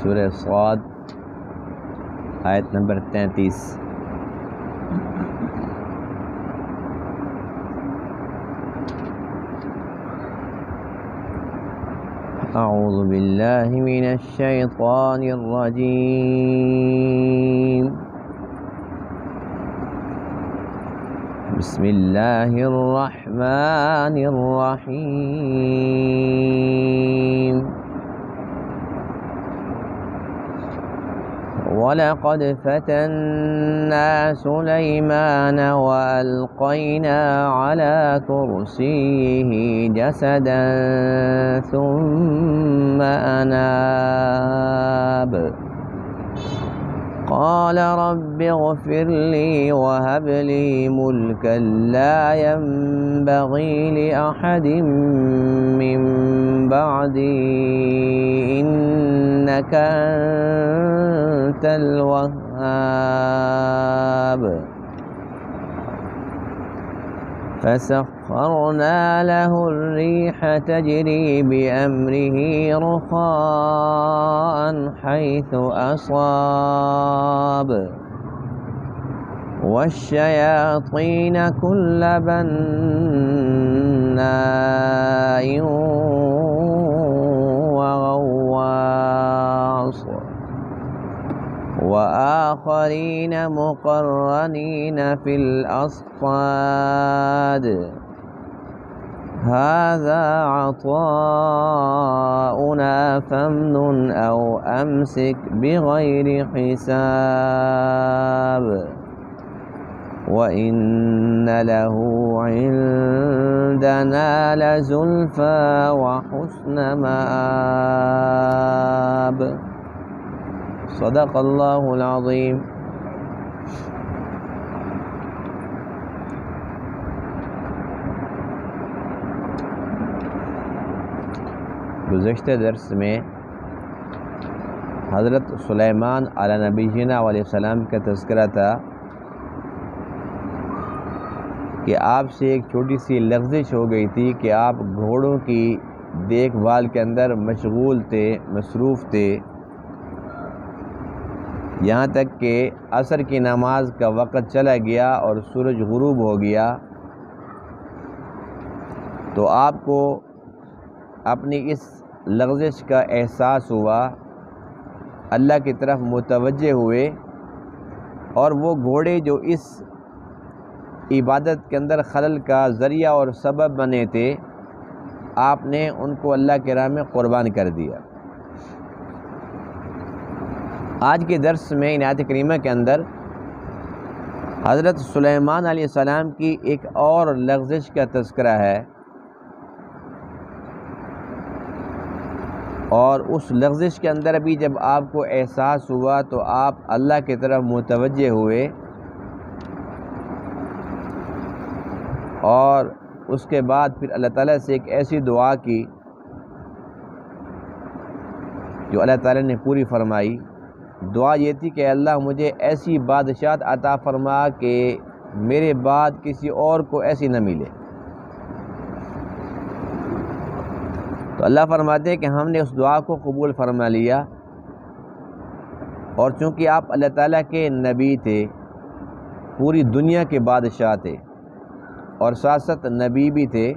سورہ صاد آیت نمبر 33۔ اعوذ باللہ من الشیطان الرجیم، بسم اللہ الرحمن الرحیم۔ وَلَقَدْ فَتَنَّا سُلَيْمَانَ وَأَلْقَيْنَا عَلَى كُرْسِيِّهِ جَسَدًا ثُمَّ أَنَابَ قَالَ رَبِّ اغْفِرْ لِي وَهَبْ لِي مُلْكًا لَا يَنبَغِي لِأَحَدٍ مِّن بَعْدِي إِنَّكَ أَنتَ الْوَهَّابُ۔ فَسَخَّرْنَا لَهُ الرِّيحَ تَجْرِي بِأَمْرِهِ رُخَاءً حَيْثُ أَصَابَ وَالشَّيَاطِينَ كُلَّ بَنَّاءٍ وَغَوَّاصٍ وَآخَرِينَ مُقَرَّنِينَ فِي الْأَصْفَادِ هَذَا عَطَاؤُنَا فَامْنُنْ أَوْ أَمْسِكْ بِغَيْرِ حِسَابٍ وَإِنَّ لَهُ عِندَنَا لَزُلْفَىٰ وَحُسْنَ مَآبٍ۔ صدق اللہ العظیم۔ گزشتہ درس میں حضرت سلیمان علیہ نبینا علیہ السلام کا تذکرہ تھا کہ آپ سے ایک چھوٹی سی لغزش ہو گئی تھی کہ آپ گھوڑوں کی دیکھ بھال کے اندر مشغول تھے، مصروف تھے، یہاں تک کہ عصر کی نماز کا وقت چلا گیا اور سورج غروب ہو گیا تو آپ کو اپنی اس لغزش کا احساس ہوا، اللہ کی طرف متوجہ ہوئے اور وہ گھوڑے جو اس عبادت کے اندر خلل کا ذریعہ اور سبب بنے تھے، آپ نے ان کو اللہ کی راہ میں قربان کر دیا۔ آج کے درس میں ان آیت کریمہ کے اندر حضرت سلیمان علیہ السلام کی ایک اور لغزش کا تذکرہ ہے، اور اس لغزش کے اندر بھی جب آپ کو احساس ہوا تو آپ اللہ کی طرف متوجہ ہوئے اور اس کے بعد پھر اللہ تعالیٰ سے ایک ایسی دعا کی جو اللہ تعالیٰ نے پوری فرمائی۔ دعا یہ تھی کہ اللہ مجھے ایسی بادشاہت عطا فرما کہ میرے بعد کسی اور کو ایسی نہ ملے۔ تو اللہ فرماتے ہیں کہ ہم نے اس دعا کو قبول فرما لیا، اور چونکہ آپ اللہ تعالیٰ کے نبی تھے، پوری دنیا کے بادشاہ تھے اور ساتھ ساتھ نبی بھی تھے،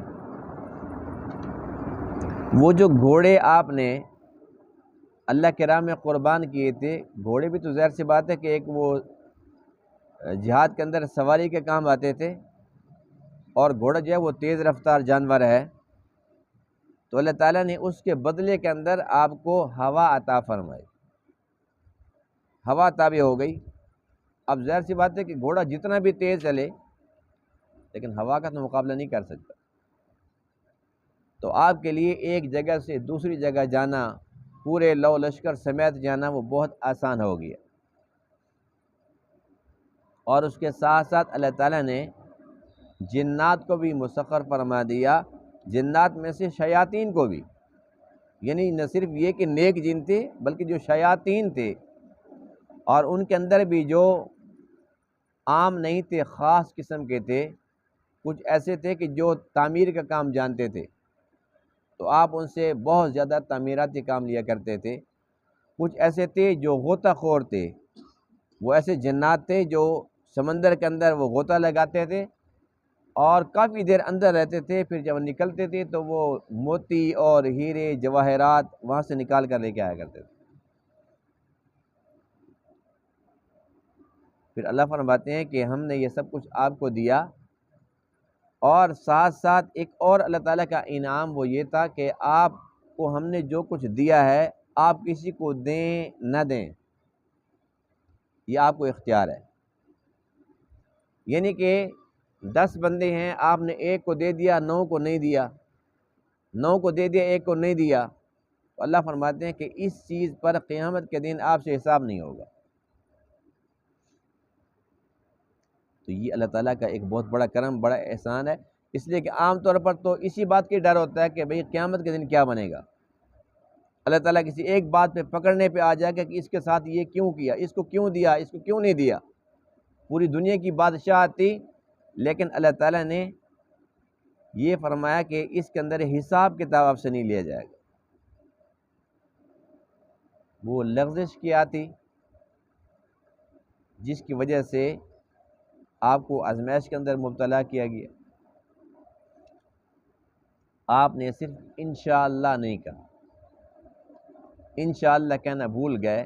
وہ جو گھوڑے آپ نے اللہ کے راہ میں قربان کیے تھے، گھوڑے بھی تو ظاہر سی بات ہے کہ ایک وہ جہاد کے اندر سواری کے کام آتے تھے، اور گھوڑا جو ہے وہ تیز رفتار جانور ہے، تو اللہ تعالیٰ نے اس کے بدلے کے اندر آپ کو ہوا عطا فرمائی، ہوا تابع ہو گئی۔ اب ظاہر سی بات ہے کہ گھوڑا جتنا بھی تیز چلے لیکن ہوا کا تو مقابلہ نہیں کر سکتا، تو آپ کے لیے ایک جگہ سے دوسری جگہ جانا، پورے لو لشکر سمیت جانا، وہ بہت آسان ہو گیا۔ اور اس کے ساتھ ساتھ اللہ تعالیٰ نے جنات کو بھی مسخر فرما دیا، جنات میں سے شیاطین کو بھی، یعنی نہ صرف یہ کہ نیک جن تھے بلکہ جو شیاطین تھے، اور ان کے اندر بھی جو عام نہیں تھے، خاص قسم کے تھے، کچھ ایسے تھے کہ جو تعمیر کا کام جانتے تھے، تو آپ ان سے بہت زیادہ تعمیراتی کام لیا کرتے تھے۔ کچھ ایسے تھے جو غوطہ خور تھے، وہ ایسے جنات تھے جو سمندر کے اندر وہ غوطہ لگاتے تھے اور کافی دیر اندر رہتے تھے، پھر جب نکلتے تھے تو وہ موتی اور ہیرے جواہرات وہاں سے نکال کر لے کے آیا کرتے تھے۔ پھر اللہ فرماتے ہیں کہ ہم نے یہ سب کچھ آپ کو دیا، اور ساتھ ساتھ ایک اور اللہ تعالیٰ کا انعام وہ یہ تھا کہ آپ کو ہم نے جو کچھ دیا ہے آپ کسی کو دیں نہ دیں، یہ آپ کو اختیار ہے۔ یعنی کہ 10 بندے ہیں، آپ نے ایک کو دے دیا، 9 کو نہیں دیا، 9 کو دے دیا، ایک کو نہیں دیا، تو اللہ فرماتے ہیں کہ اس چیز پر قیامت کے دن آپ سے حساب نہیں ہوگا۔ تو یہ اللہ تعالیٰ کا ایک بہت بڑا کرم، بڑا احسان ہے، اس لیے کہ عام طور پر تو اسی بات کی ڈر ہوتا ہے کہ بھئی قیامت کے دن کیا بنے گا۔ اللہ تعالیٰ کسی ایک بات پہ پکڑنے پہ آ جائے گا کہ اس کے ساتھ یہ کیوں کیا، اس کو کیوں دیا، اس کو کیوں نہیں دیا۔ پوری دنیا کی بادشاہت تھی، لیکن اللہ تعالیٰ نے یہ فرمایا کہ اس کے اندر حساب کتاب آپ سے نہیں لیا جائے گا۔ وہ لغزش کیا تھی جس کی وجہ سے آپ کو آزمائش کے اندر مبتلا کیا گیا، آپ نے صرف انشاءاللہ نہیں کہا، انشاءاللہ کہنا بھول گئے،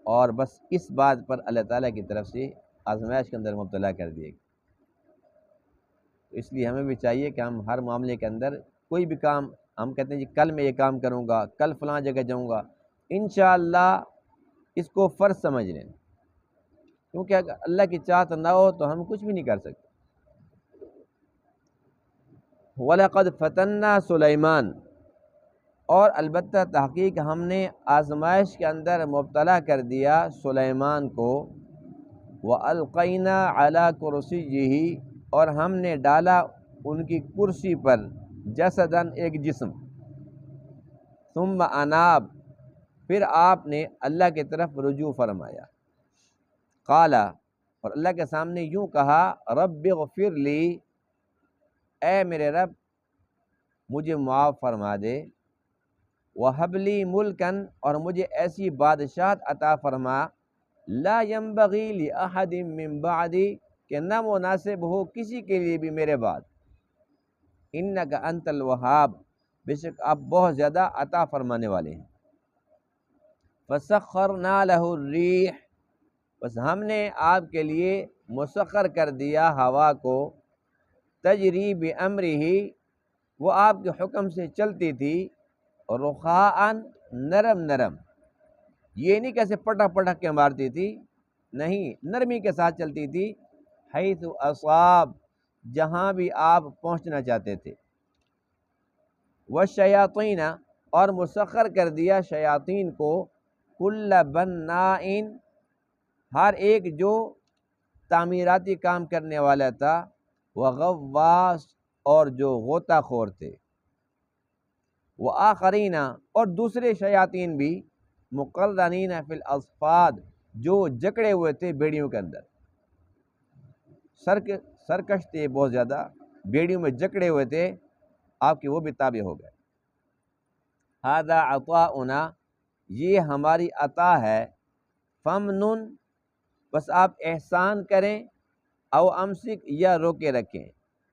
اور بس اس بات پر اللہ تعالیٰ کی طرف سے آزمائش کے اندر مبتلا کر دیے گئے۔ اس لیے ہمیں بھی چاہیے کہ ہم ہر معاملے کے اندر کوئی بھی کام ہم کہتے ہیں جی کل میں یہ کام کروں گا، کل فلاں جگہ جاؤں گا، انشاءاللہ اس کو فرض سمجھ لیں، کیونکہ اگر اللہ کی چاہت نہ ہو تو ہم کچھ بھی نہیں کر سکتے۔ وَلَقَدْ فَتَنَّا سُلَيْمَانَ، اور البتہ تحقیق ہم نے آزمائش کے اندر مبتلا کر دیا سلیمان کو، وَأَلْقَيْنَا عَلَى كُرْسِيِّهِ، اور ہم نے ڈالا ان کی کرسی پر، جسداً ایک جسم، ثم اناب، پھر آپ نے اللہ کی طرف رجوع فرمایا، قال، اور اللہ کے سامنے یوں کہا، رب اغفر لی، اے میرے رب مجھے معاف فرما دے، وَهَبْ لِي مُلْكًا، اور مجھے ایسی بادشاہت عطا فرما، لا ينبغی لأحد من بعدی، کہ نہ مناسب ہو کسی کے لیے بھی میرے بعد، انک انت الوہاب، بے شک آپ بہت زیادہ عطا فرمانے والے ہیں۔ فَسَخَّرْنَا لَهُ الرِّيحَ، بس ہم نے آپ کے لیے مسخر کر دیا ہوا کو، تجری بِأَمْرِهِ، وہ آپ کے حکم سے چلتی تھی، رخاءً، نرم نرم، یہ نہیں کیسے پٹک پٹک کے مارتی تھی، نہیں، نرمی کے ساتھ چلتی تھی، حیث اصاب، جہاں بھی آپ پہنچنا چاہتے تھے، والشیاطین، اور مسخر کر دیا شیاطین کو، کل بناء، ہر ایک جو تعمیراتی کام کرنے والا تھا، وغواص، اور جو غوطہ خور تھے، وآخرین، اور دوسرے شیاطین بھی، مقرنین فی الاصفاد، جو جکڑے ہوئے تھے بیڑیوں کے اندر، سرکش تھے بہت زیادہ، بیڑیوں میں جکڑے ہوئے تھے، آپ کے وہ بھی تابع ہو گئے۔ ھذا عطاؤنا، یہ ہماری عطا ہے، فمنن، بس آپ احسان کریں، او امسک، یا روکے رکھیں،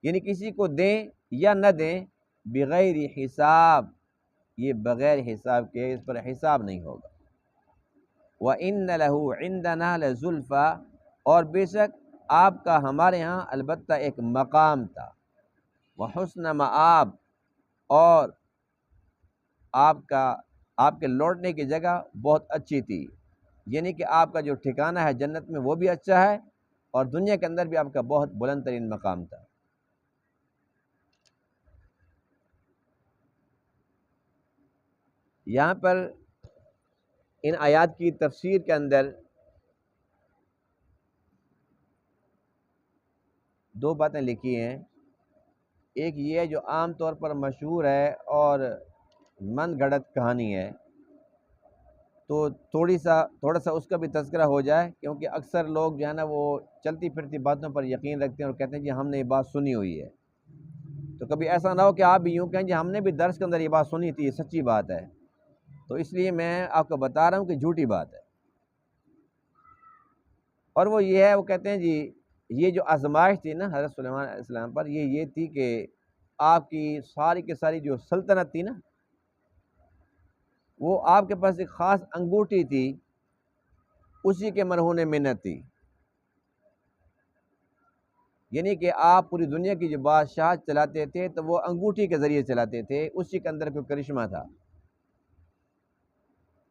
یعنی کسی کو دیں یا نہ دیں، بغیر حساب، یہ بغیر حساب کے، اس پر حساب نہیں ہوگا۔ وَإِنَّ لَهُ عِندَنَا لَزُلْفَىٰ، اور بے شک آپ کا ہمارے ہاں البتہ ایک مقام تھا، وَحُسْنَ مآب، اور آپ کے لوٹنے کی جگہ بہت اچھی تھی، یعنی کہ آپ کا جو ٹھکانہ ہے جنت میں وہ بھی اچھا ہے، اور دنیا کے اندر بھی آپ کا بہت بلند ترین مقام تھا۔ یہاں پر ان آیات کی تفسیر کے اندر دو باتیں لکھی ہیں، ایک یہ ہے جو عام طور پر مشہور ہے اور من گھڑت کہانی ہے، تو تھوڑا سا اس کا بھی تذکرہ ہو جائے، کیونکہ اکثر لوگ جو ہے نا وہ چلتی پھرتی باتوں پر یقین رکھتے ہیں اور کہتے ہیں جی ہم نے یہ بات سنی ہوئی ہے، تو کبھی ایسا نہ ہو کہ آپ بھی یوں کہیں جی ہم نے بھی درس کے اندر یہ بات سنی تھی، یہ سچی بات ہے، تو اس لیے میں آپ کو بتا رہا ہوں کہ جھوٹی بات ہے۔ اور وہ یہ ہے، وہ کہتے ہیں جی یہ جو آزمائش تھی نا حضرت سلیمان علیہ السلام پر، یہ تھی کہ آپ کی ساری کی ساری جو سلطنت تھی نا، وہ آپ کے پاس ایک خاص انگوٹھی تھی، اسی کے مرہون منت تھی۔ یعنی کہ آپ پوری دنیا کی جو بادشاہت چلاتے تھے تو وہ انگوٹھی کے ذریعے چلاتے تھے، اسی کے اندر کوئی کرشمہ تھا۔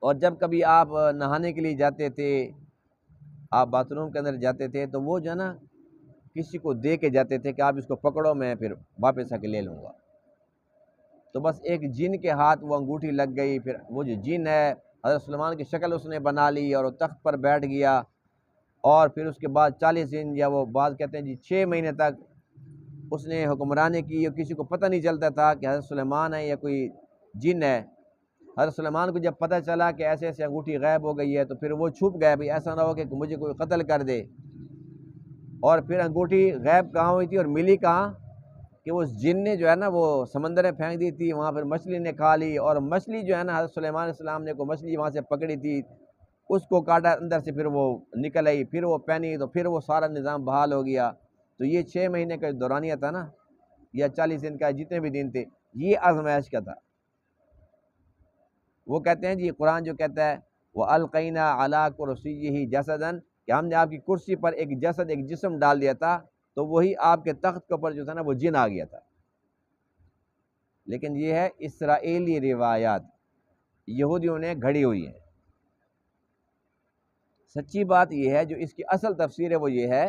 اور جب کبھی آپ نہانے کے لیے جاتے تھے، آپ باتھ روم کے اندر جاتے تھے، تو وہ جو ہے نا کسی کو دے کے جاتے تھے کہ آپ اس کو پکڑو، میں پھر واپس آ کے لے لوں گا۔ تو بس ایک جن کے ہاتھ وہ انگوٹھی لگ گئی، پھر وہ جو جن ہے حضرت سلیمان کی شکل اس نے بنا لی اور وہ تخت پر بیٹھ گیا، اور پھر اس کے بعد 40 دن یا وہ بعض کہتے ہیں جی 6 مہینے تک اس نے حکمرانی کی، اور کسی کو پتہ نہیں چلتا تھا کہ حضرت سلیمان ہے یا کوئی جن ہے۔ حضرت سلیمان کو جب پتہ چلا کہ ایسے ایسے انگوٹھی غائب ہو گئی ہے، تو پھر وہ چھپ گئے، بھئی ایسا نہ ہو کہ مجھے کوئی قتل کر دے۔ اور پھر انگوٹھی غائب کہاں ہوئی تھی اور ملی کہاں، کہ اس جن نے جو ہے نا وہ سمندر میں پھینک دی تھی، وہاں پھر مچھلی نے کھا لی، اور مچھلی جو ہے نا حضرت سلیمان علیہ السلام نے کوئی مچھلی وہاں سے پکڑی تھی، اس کو کاٹا، اندر سے پھر وہ نکل آئی، پھر وہ پہنی، تو پھر وہ سارا نظام بحال ہو گیا۔ تو یہ 6 مہینے کا دورانیہ تھا نا، یا 40 دن کا، جتنے بھی دن تھے، یہ آزمائش کا تھا۔ وہ کہتے ہیں جی قرآن جو کہتا ہے وَأَلْقَيْنَا عَلَىٰ كُرْسِيِّهِ جَسَدًا، کہ ہم نے آپ کی کرسی پر ایک جسد، ایک جسم ڈال دیا تھا، تو وہی آپ کے تخت کے اوپر جو تھا نا وہ جن آ گیا تھا۔ لیکن یہ ہے اسرائیلی روایات، یہودیوں نے گھڑی ہوئی ہیں۔ سچی بات یہ ہے، جو اس کی اصل تفسیر ہے وہ یہ ہے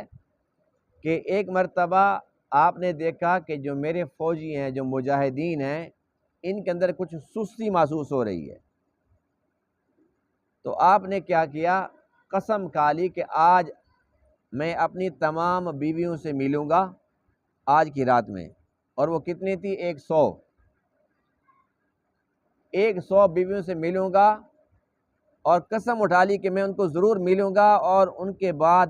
کہ ایک مرتبہ آپ نے دیکھا کہ جو میرے فوجی ہیں، جو مجاہدین ہیں، ان کے اندر کچھ سستی محسوس ہو رہی ہے۔ تو آپ نے کیا کیا، قسم کھا لی کہ آج میں اپنی تمام بیویوں سے ملوں گا آج کی رات میں۔ اور وہ کتنی تھی، 100 بیویوں سے ملوں گا، اور قسم اٹھا لی کہ میں ان کو ضرور ملوں گا، اور ان کے بعد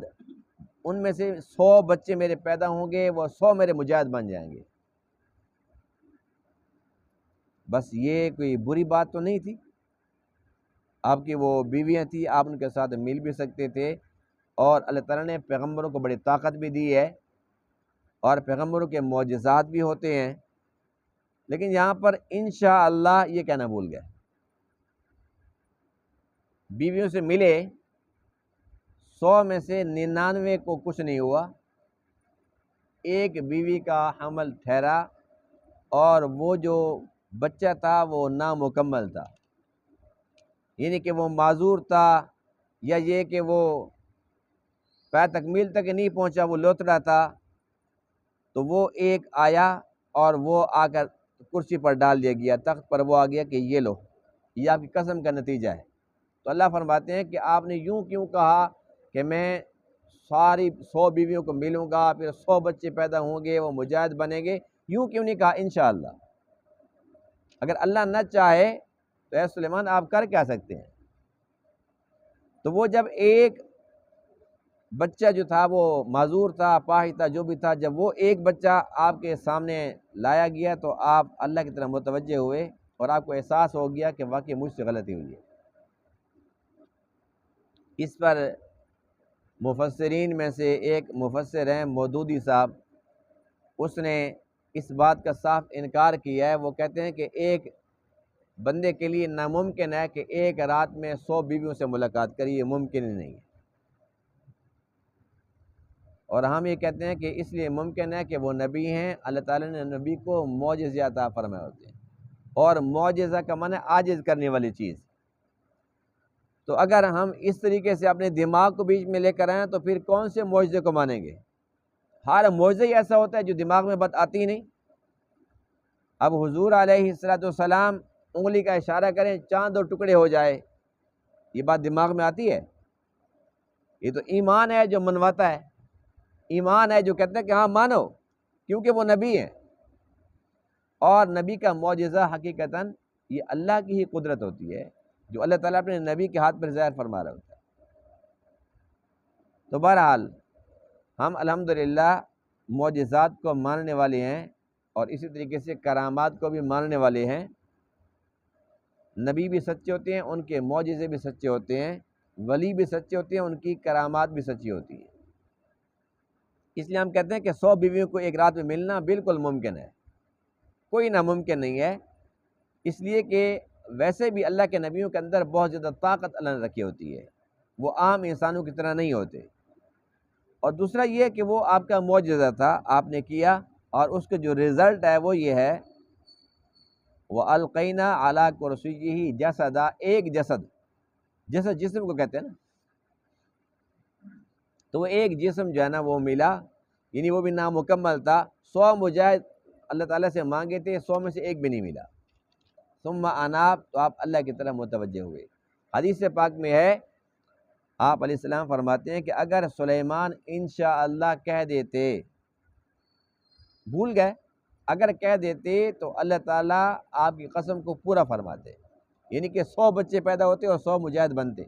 ان میں سے 100 بچے میرے پیدا ہوں گے، وہ 100 میرے مجاہد بن جائیں گے۔ بس یہ کوئی بری بات تو نہیں تھی، آپ کی وہ بیویاں تھیں، آپ ان کے ساتھ مل بھی سکتے تھے، اور اللہ تعالیٰ نے پیغمبروں کو بڑی طاقت بھی دی ہے، اور پیغمبروں کے معجزات بھی ہوتے ہیں۔ لیکن یہاں پر انشاءاللہ یہ کہنا بھول گئے، بیویوں سے ملے، 100 میں سے 99 کو کچھ نہیں ہوا، ایک بیوی کا حمل ٹھہرا، اور وہ جو بچہ تھا وہ نامکمل تھا، یعنی کہ وہ معذور تھا، یا یہ کہ وہ پے تکمیل تک نہیں پہنچا، وہ لوتڑا تھا۔ تو وہ ایک آیا، اور وہ آ کر کرسی پر ڈال دیا گیا، تخت پر وہ آ گیا کہ یہ لو، یہ آپ کی قسم کا نتیجہ ہے۔ تو اللہ فرماتے ہیں کہ آپ نے یوں کیوں کہا کہ میں ساری 100 بیویوں کو ملوں گا، پھر 100 بچے پیدا ہوں گے، وہ مجاہد بنیں گے، یوں کیوں نہیں کہا انشاءاللہ؟ اگر اللہ نہ چاہے تو اے سلیمان آپ کر کیا سکتے ہیں؟ تو وہ جب ایک بچہ جو تھا وہ معذور تھا، اپاہج تھا، جو بھی تھا، جب وہ ایک بچہ آپ کے سامنے لایا گیا تو آپ اللہ کی طرف متوجہ ہوئے، اور آپ کو احساس ہو گیا کہ واقعی مجھ سے غلطی ہوئی ہے۔ اس پر مفسرین میں سے ایک مفسر ہیں مودودی صاحب، اس نے اس بات کا صاف انکار کیا ہے۔ وہ کہتے ہیں کہ ایک بندے کے لیے ناممکن ہے کہ ایک رات میں 100 بیویوں سے ملاقات کری، یہ ممکن ہی نہیں ہے۔ اور ہم یہ کہتے ہیں کہ اس لیے ممکن ہے کہ وہ نبی ہیں، اللہ تعالیٰ نے نبی کو معجزے عطا فرمائے ہوتے ہیں، اور معجزہ کا معنی عاجز کرنے والی چیز۔ تو اگر ہم اس طریقے سے اپنے دماغ کو بیچ میں لے کر آئیں تو پھر کون سے معجزے کو مانیں گے؟ ہر معجزہ ہی ایسا ہوتا ہے جو دماغ میں بات آتی نہیں۔ اب حضور علیہ السلام انگلی کا اشارہ کریں، چاند اور ٹکڑے ہو جائے، یہ بات دماغ میں آتی ہے؟ یہ تو ایمان ہے جو منواتا ہے، ایمان ہے جو کہتا ہے کہ ہاں مانو، کیونکہ وہ نبی ہیں، اور نبی کا معجزہ حقیقتاً یہ اللہ کی ہی قدرت ہوتی ہے، جو اللہ تعالیٰ اپنے نبی کے ہاتھ پر ظاہر فرما رہا ہوتا ہے۔ تو بہرحال ہم الحمدللہ معجزات کو ماننے والے ہیں، اور اسی طریقے سے کرامات کو بھی ماننے والے ہیں۔ نبی بھی سچے ہوتے ہیں، ان کے معجزے بھی سچے ہوتے ہیں، ولی بھی سچے ہوتے ہیں، ان کی کرامات بھی سچی ہوتی ہیں۔ اس لیے ہم کہتے ہیں کہ 100 بیویوں کو ایک رات میں ملنا بالکل ممکن ہے، کوئی ناممکن نہیں ہے، اس لیے کہ ویسے بھی اللہ کے نبیوں کے اندر بہت زیادہ طاقت اللہ نے رکھی ہوتی ہے، وہ عام انسانوں کی طرح نہیں ہوتے۔ اور دوسرا یہ کہ وہ آپ کا معجزہ تھا، آپ نے کیا، اور اس کا جو رزلٹ ہے وہ یہ ہے وَأَلْقَيْنَا عَلَىٰ كُرْسِيِّهِ جَسَدًا، ایک جسد، جسد جسم کو کہتے ہیں نا، تو وہ ایک جسم جو ہے نا وہ ملا، یعنی وہ بھی نامکمل تھا۔ 100 مجاہد اللہ تعالیٰ سے مانگے تھے، 100 میں سے ایک بھی نہیں ملا۔ ثم اناب، تو آپ اللہ کی طرف متوجہ ہوئے۔ حدیث پاک میں ہے، آپ علیہ السلام فرماتے ہیں کہ اگر سلیمان انشاءاللہ کہہ دیتے، بھول گئے، اگر کہہ دیتے تو اللہ تعالیٰ آپ کی قسم کو پورا فرماتے، یعنی کہ 100 بچے پیدا ہوتے اور 100 مجاہد بنتے۔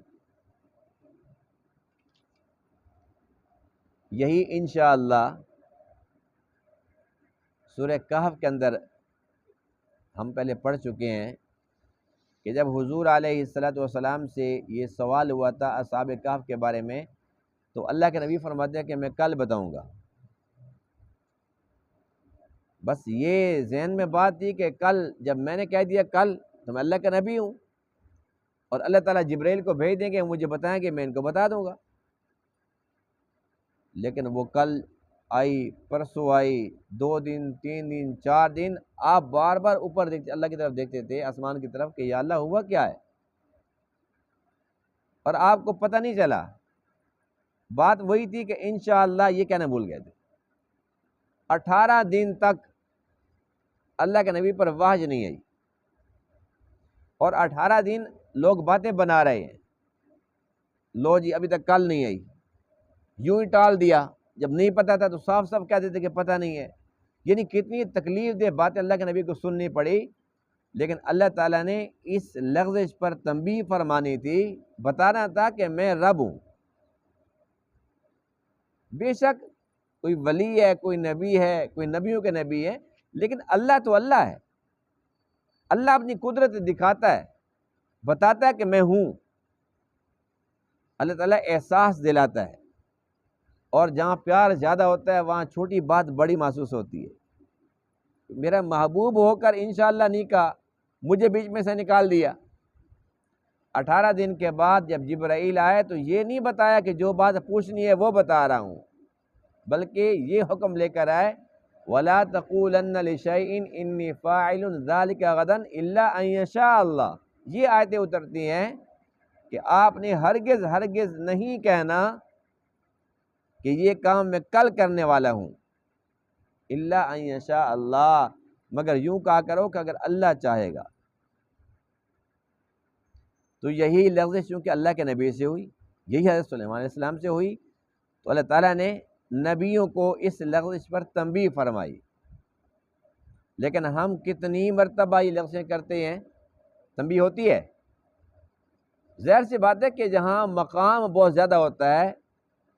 یہی انشاءاللہ سورہ کہف کے اندر ہم پہلے پڑھ چکے ہیں کہ جب حضور علیہ السلام سے یہ سوال ہوا تھا اصحاب کہف کے بارے میں، تو اللہ کے نبی فرماتے ہیں کہ میں کل بتاؤں گا۔ بس یہ ذہن میں بات تھی کہ کل، جب میں نے کہہ دیا کل، تو میں اللہ کا نبی ہوں، اور اللہ تعالیٰ جبرائیل کو بھیج دیں گے، مجھے بتائیں کہ میں ان کو بتا دوں گا۔ لیکن وہ کل آئی، پرسوں آئی، 2 دن، 3 دن، 4 دن، آپ بار بار اوپر دیکھتے، اللہ کی طرف دیکھتے تھے، آسمان کی طرف، کہ یا اللہ ہوا کیا ہے، اور آپ کو پتہ نہیں چلا۔ بات وہی تھی کہ انشاءاللہ یہ کہنا بھول گئے تھے۔ 18 دن تک اللہ کے نبی پر وحی نہیں آئی، اور 18 دن لوگ باتیں بنا رہے ہیں، لو جی ابھی تک کل نہیں آئی، یوں ہی ٹال دیا، جب نہیں پتا تھا تو صاف صاف کہہ دیتے کہ پتہ نہیں ہے۔ یعنی کتنی تکلیف دہ باتیں اللہ کے نبی کو سننی پڑی، لیکن اللہ تعالیٰ نے اس لغزش پر تنبیہ فرمانی تھی، بتانا تھا کہ میں رب ہوں۔ بے شک کوئی ولی ہے، کوئی نبی ہے، کوئی نبیوں کے نبی ہے، لیکن اللہ تو اللہ ہے، اللہ اپنی قدرت دکھاتا ہے، بتاتا ہے کہ میں ہوں۔ اللہ تعالیٰ احساس دلاتا ہے، اور جہاں پیار زیادہ ہوتا ہے وہاں چھوٹی بات بڑی محسوس ہوتی ہے۔ میرا محبوب ہو کر انشاءاللہ نہیں کہا، مجھے بیچ میں سے نکال دیا۔ 18 دن کے بعد جب جبرائیل آئے تو یہ نہیں بتایا کہ جو بات پوچھنی ہے وہ بتا رہا ہوں، بلکہ یہ حکم لے کر آئے وَلَا تَقُولَنَّ لِشَيْءٍ إِنِّي فَاعِلٌ ذَلِكَ غَدًا إِلَّا أَن يَشَاءَ اللَّهُ۔ یہ آیتیں اترتی ہیں کہ آپ نے ہرگز ہرگز نہیں کہنا کہ یہ کام میں کل کرنے والا ہوں، الا ان یشاء اللہ، مگر یوں کہا کرو کہ اگر اللہ چاہے گا۔ تو یہی لغزش چونکہ اللہ کے نبی سے ہوئی، یہی حضرت سلیمان علیہ السلام سے ہوئی، تو اللہ تعالیٰ نے نبیوں کو اس لغزش پر تنبیہ فرمائی۔ لیکن ہم کتنی مرتبہ یہ لغزشیں کرتے ہیں، تنبیہ ہوتی ہے؟ ظاہر سی بات ہے کہ جہاں مقام بہت زیادہ ہوتا ہے،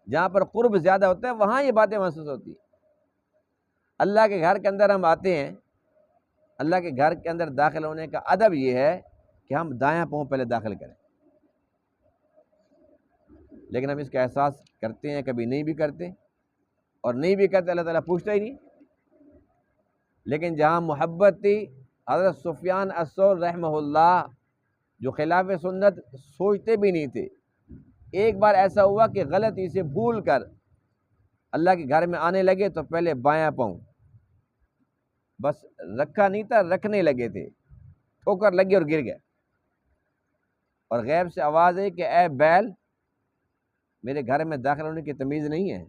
جہاں پر قرب زیادہ ہوتا ہے، وہاں یہ باتیں محسوس ہوتی ہیں۔ اللہ کے گھر کے اندر ہم آتے ہیں، اللہ کے گھر کے اندر داخل ہونے کا ادب یہ ہے کہ ہم دایاں پاؤں پہلے داخل کریں، لیکن ہم اس کا احساس کرتے ہیں، کبھی نہیں بھی کرتے، اور نہیں بھی کرتے اللہ تعالیٰ پوچھتا ہی نہیں۔ لیکن جہاں محبت تھی، حضرت سفیان الثوری رحمہ اللہ جو خلاف سنت سوچتے بھی نہیں تھے، ایک بار ایسا ہوا کہ غلطی سے بھول کر اللہ کے گھر میں آنے لگے تو پہلے بایاں پاؤں، بس رکھا نہیں تھا، رکھنے لگے تھے، ٹھوکر لگی اور گر گئے، اور غیب سے آواز ہے کہ اے بیل، میرے گھر میں داخل ہونے کی تمیز نہیں ہے۔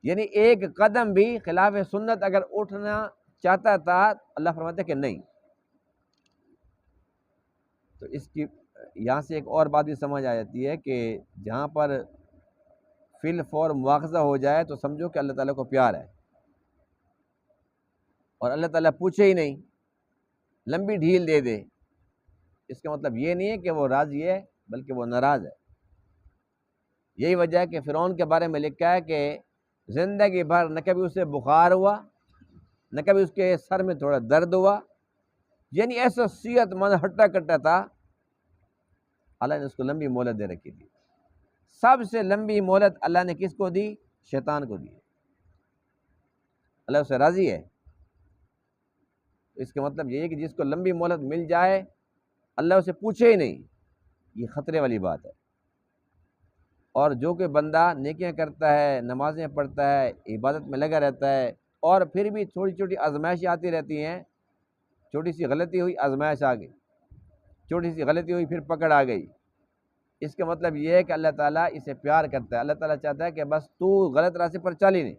یعنی ایک قدم بھی خلاف سنت اگر اٹھنا چاہتا تھا، اللہ فرماتا ہے کہ نہیں۔ تو اس کی یہاں سے ایک اور بات بھی سمجھ آ جاتی ہے کہ جہاں پر فی الفور مواخذہ ہو جائے تو سمجھو کہ اللہ تعالیٰ کو پیار ہے، اور اللہ تعالیٰ پوچھے ہی نہیں، لمبی ڈھیل دے دے، اس کا مطلب یہ نہیں ہے کہ وہ راضی ہے، بلکہ وہ ناراض ہے۔ یہی وجہ ہے کہ فرعون کے بارے میں لکھا ہے کہ زندگی بھر نہ کبھی اسے بخار ہوا، نہ کبھی اس کے سر میں تھوڑا درد ہوا، یعنی ایسا صحت مند ہٹا کٹا تھا، اللہ نے اس کو لمبی مہلت دے رکھی تھی۔ سب سے لمبی مہلت اللہ نے کس کو دی؟ شیطان کو دی۔ اللہ اس سے راضی ہے؟ اس کا مطلب یہ ہے کہ جس کو لمبی مہلت مل جائے اللہ اسے پوچھے ہی نہیں، یہ خطرے والی بات ہے۔ اور جو کہ بندہ نیکیاں کرتا ہے، نمازیں پڑھتا ہے، عبادت میں لگا رہتا ہے، اور پھر بھی چھوٹی چھوٹی آزمائشیں آتی رہتی ہیں، چھوٹی سی غلطی ہوئی آزمائش آ گئی، چھوٹی سی غلطی ہوئی پھر پکڑ آ گئی، اس کا مطلب یہ ہے کہ اللہ تعالیٰ اسے پیار کرتا ہے۔ اللہ تعالیٰ چاہتا ہے کہ بس تو غلط راستے پر چل ہی نہیں۔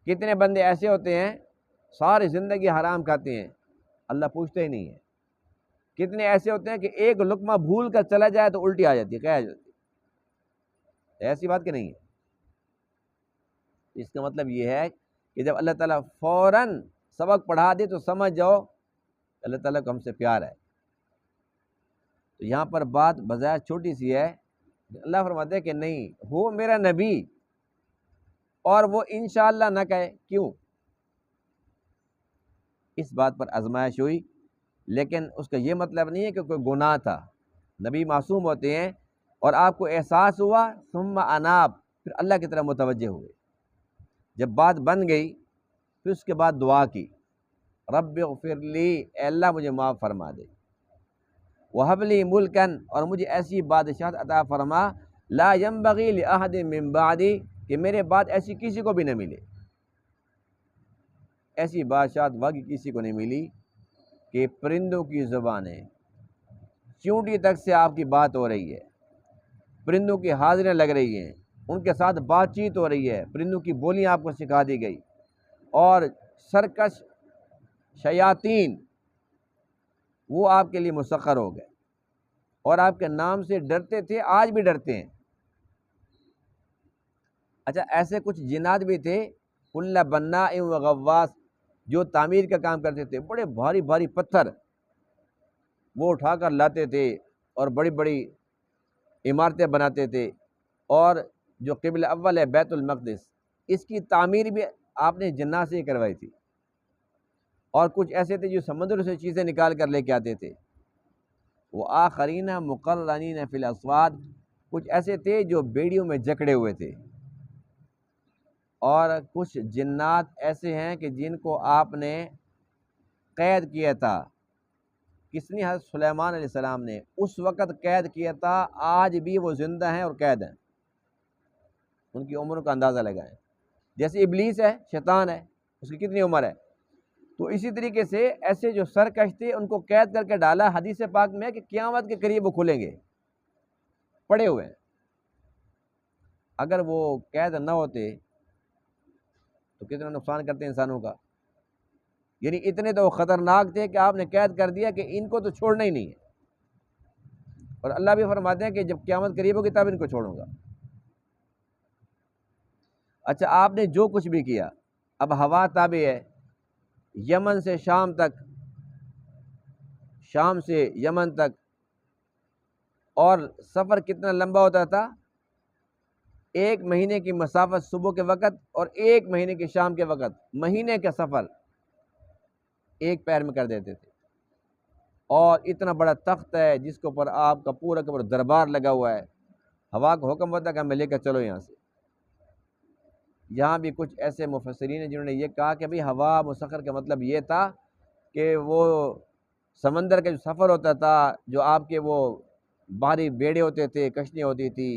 کتنے بندے ایسے ہوتے ہیں ساری زندگی حرام کھاتے ہیں، اللہ پوچھتے ہی نہیں ہے۔ کتنے ایسے ہوتے ہیں کہ ایک لقمہ بھول کر چلا جائے تو الٹی آ جاتی ہے، کیا آ جاتی ہے؟ ایسی بات کہ نہیں ہے؟ اس کا مطلب یہ ہے کہ جب اللہ تعالیٰ فوراً سبق پڑھا دے تو سمجھ جاؤ اللہ تعالیٰ کو ہم سے پیار ہے۔ تو یہاں پر بات بظاہر چھوٹی سی ہے، اللہ فرماتے ہیں کہ نہیں، وہ میرا نبی اور وہ انشاءاللہ نہ کہے، کیوں؟ اس بات پر آزمائش ہوئی، لیکن اس کا یہ مطلب نہیں ہے کہ کوئی گناہ تھا۔ نبی معصوم ہوتے ہیں، اور آپ کو احساس ہوا ثم اناب، پھر اللہ کی طرف متوجہ ہوئے۔ جب بات بن گئی پھر اس کے بعد دعا کی، رب اغفر لی، اے اللہ مجھے معاف فرما دے، وہب لی ملکن، اور مجھے ایسی بادشاہت عطا فرما، لا ینبغی لأحد من بعدی، کہ میرے بعد ایسی کسی کو بھی نہ ملے۔ ایسی بادشاہت واقعی کسی کو نہیں ملی کہ پرندوں کی زبانیں، چونٹی تک سے آپ کی بات ہو رہی ہے، پرندوں کی حاضریں لگ رہی ہیں، ان کے ساتھ بات چیت ہو رہی ہے، پرندوں کی بولیاں آپ کو سکھا دی گئی، اور سرکش شیاطین وہ آپ کے لیے مسخر ہو گئے، اور آپ کے نام سے ڈرتے تھے، آج بھی ڈرتے ہیں۔ اچھا، ایسے کچھ جنات بھی تھے، کل بناء و غواص، جو تعمیر کا کام کرتے تھے، بڑے بھاری بھاری پتھر وہ اٹھا کر لاتے تھے اور بڑی بڑی عمارتیں بناتے تھے، اور جو قبلہ اول ہے بیت المقدس، اس کی تعمیر بھی آپ نے جنات سے ہی کروائی تھی۔ اور کچھ ایسے تھے جو سمندر سے چیزیں نکال کر لے کے آتے تھے، وہ آخرین مقرنین فی الاسواد، کچھ ایسے تھے جو بیڑیوں میں جکڑے ہوئے تھے، اور کچھ جنات ایسے ہیں کہ جن کو آپ نے قید کیا تھا۔ کس نے؟ حضرت سلیمان علیہ السلام نے اس وقت قید کیا تھا، آج بھی وہ زندہ ہیں اور قید ہیں، ان کی عمر کا اندازہ لگائیں۔ جیسے ابلیس ہے، شیطان ہے، اس کی کتنی عمر ہے؟ تو اسی طریقے سے ایسے جو سرکش تھے ان کو قید کر کے ڈالا۔ حدیث پاک میں ہے کہ قیامت کے قریب وہ کھلیں گے، پڑے ہوئے ہیں۔ اگر وہ قید نہ ہوتے تو کتنا نقصان کرتے انسانوں کا۔ یعنی اتنے تو وہ خطرناک تھے کہ آپ نے قید کر دیا کہ ان کو تو چھوڑنا ہی نہیں ہے، اور اللہ بھی فرماتے ہیں کہ جب قیامت قریب ہوگی تب ان کو چھوڑوں گا۔ اچھا، آپ نے جو کچھ بھی کیا، اب ہوا تابع ہے، یمن سے شام تک، شام سے یمن تک، اور سفر کتنا لمبا ہوتا تھا؟ 1 مہینے کی مسافت صبح کے وقت اور 1 مہینے کی شام کے وقت، مہینے کا سفر ایک پیر میں کر دیتے تھے۔ اور اتنا بڑا تخت ہے جس کے اوپر آپ کا پورا کا پورا دربار لگا ہوا ہے، ہوا کا حکم ہوتا ہے کہ ہمیں لے کر چلو یہاں سے۔ یہاں بھی کچھ ایسے مفسرین ہیں جنہوں نے یہ کہا کہ بھئی ہوا مسخر کا مطلب یہ تھا کہ وہ سمندر کا جو سفر ہوتا تھا، جو آپ کے وہ بھاری بیڑے ہوتے تھے، کشتیاں ہوتی تھی،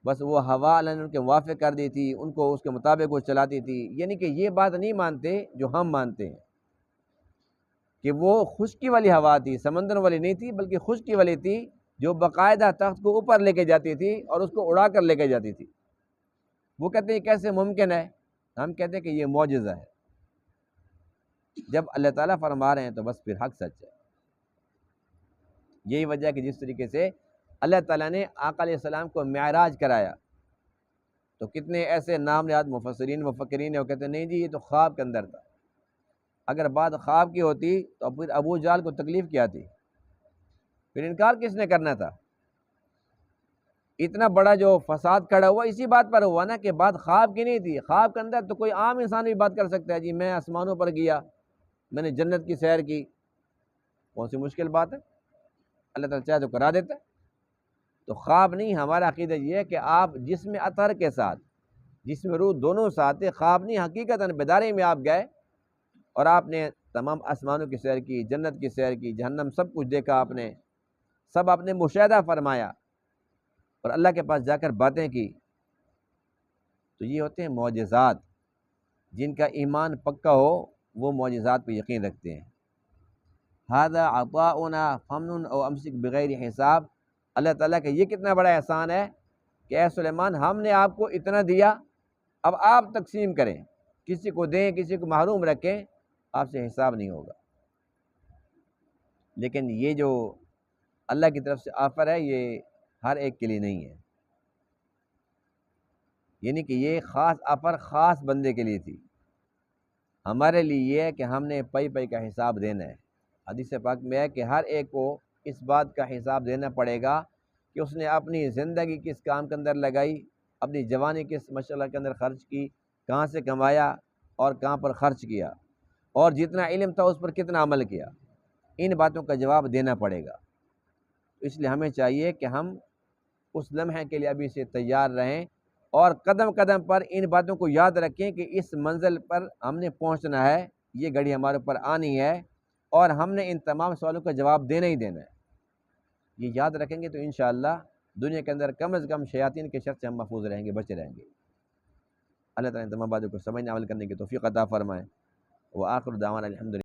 بس وہ ہوا اللہ نے ان کے موافق کر دی تھی، ان کو اس کے مطابق وہ چلاتی تھی۔ یعنی کہ یہ بات نہیں مانتے جو ہم مانتے ہیں کہ وہ خشکی والی ہوا تھی، سمندر والی نہیں تھی، بلکہ خشکی والی تھی، جو باقاعدہ تخت کو اوپر لے کے جاتی تھی اور اس کو اڑا کر لے کے جاتی تھی۔ وہ کہتے ہیں کیسے ممکن ہے؟ ہم کہتے ہیں کہ یہ معجزہ ہے۔ جب اللہ تعالیٰ فرما رہے ہیں تو بس پھر حق سچ ہے۔ یہی وجہ ہے کہ جس طریقے سے اللہ تعالیٰ نے آقا علیہ السلام کو معراج کرایا، تو کتنے ایسے نام نہاد مفسرین مفکرین ہیں وہ کہتے ہیں نہیں جی یہ تو خواب کے اندر تھا۔ اگر بات خواب کی ہوتی تو پھر ابو جہل کو تکلیف کیا تھی؟ پھر انکار کس نے کرنا تھا؟ اتنا بڑا جو فساد کھڑا ہوا اسی بات پر ہوا نا کہ بات خواب کی نہیں تھی۔ خواب کے اندر تو کوئی عام انسان بھی بات کر سکتا ہے، جی میں آسمانوں پر گیا، میں نے جنت کی سیر کی، کون سی مشکل بات ہے؟ اللہ تعالیٰ چاہے تو کرا دیتا ہے۔ تو خواب نہیں، ہمارا عقیدہ یہ ہے کہ آپ جسم اطہر کے ساتھ، جسم روح دونوں ساتھ، خواب نہیں، حقیقتاً بیداری میں آپ گئے اور آپ نے تمام آسمانوں کی سیر کی، جنت کی سیر کی، جہنم، سب کچھ دیکھا آپ نے، سب آپ نے مشاہدہ فرمایا اور اللہ کے پاس جا کر باتیں کی۔ تو یہ ہوتے ہیں معجزات۔ جن کا ایمان پکا ہو وہ معجزات پہ یقین رکھتے ہیں۔ ھذا عطاؤنا فمنن او امسک بغیر حساب۔ اللہ تعالیٰ کا یہ کتنا بڑا احسان ہے کہ اے سلیمان، ہم نے آپ کو اتنا دیا، اب آپ تقسیم کریں، کسی کو دیں، کسی کو محروم رکھیں، آپ سے حساب نہیں ہوگا۔ لیکن یہ جو اللہ کی طرف سے آفر ہے یہ ہر ایک کے لیے نہیں ہے، یعنی کہ یہ خاص آفر خاص بندے کے لیے تھی۔ ہمارے لیے یہ ہے کہ ہم نے پئی پئی کا حساب دینا ہے۔ حدیث پاک میں ہے کہ ہر ایک کو اس بات کا حساب دینا پڑے گا کہ اس نے اپنی زندگی کس کام کے اندر لگائی، اپنی جوانی کس مشغلہ کے اندر خرچ کی، کہاں سے کمایا اور کہاں پر خرچ کیا، اور جتنا علم تھا اس پر کتنا عمل کیا۔ ان باتوں کا جواب دینا پڑے گا۔ اس لیے ہمیں چاہیے کہ ہم اس لمحے کے لیے ابھی سے تیار رہیں اور قدم قدم پر ان باتوں کو یاد رکھیں کہ اس منزل پر ہم نے پہنچنا ہے، یہ گھڑی ہمارے اوپر آنی ہے اور ہم نے ان تمام سوالوں کا جواب دینا ہی دینا ہے۔ یہ یاد رکھیں گے تو انشاءاللہ دنیا کے اندر کم از کم شیاطین کے شر سے ہم محفوظ رہیں گے، بچے رہیں گے۔ اللہ تعالیٰ ان تمام باتوں کو سمجھنے عمل کرنے کی توفیق عطا فرمائے۔ وآخر دعوانا الحمدللہ۔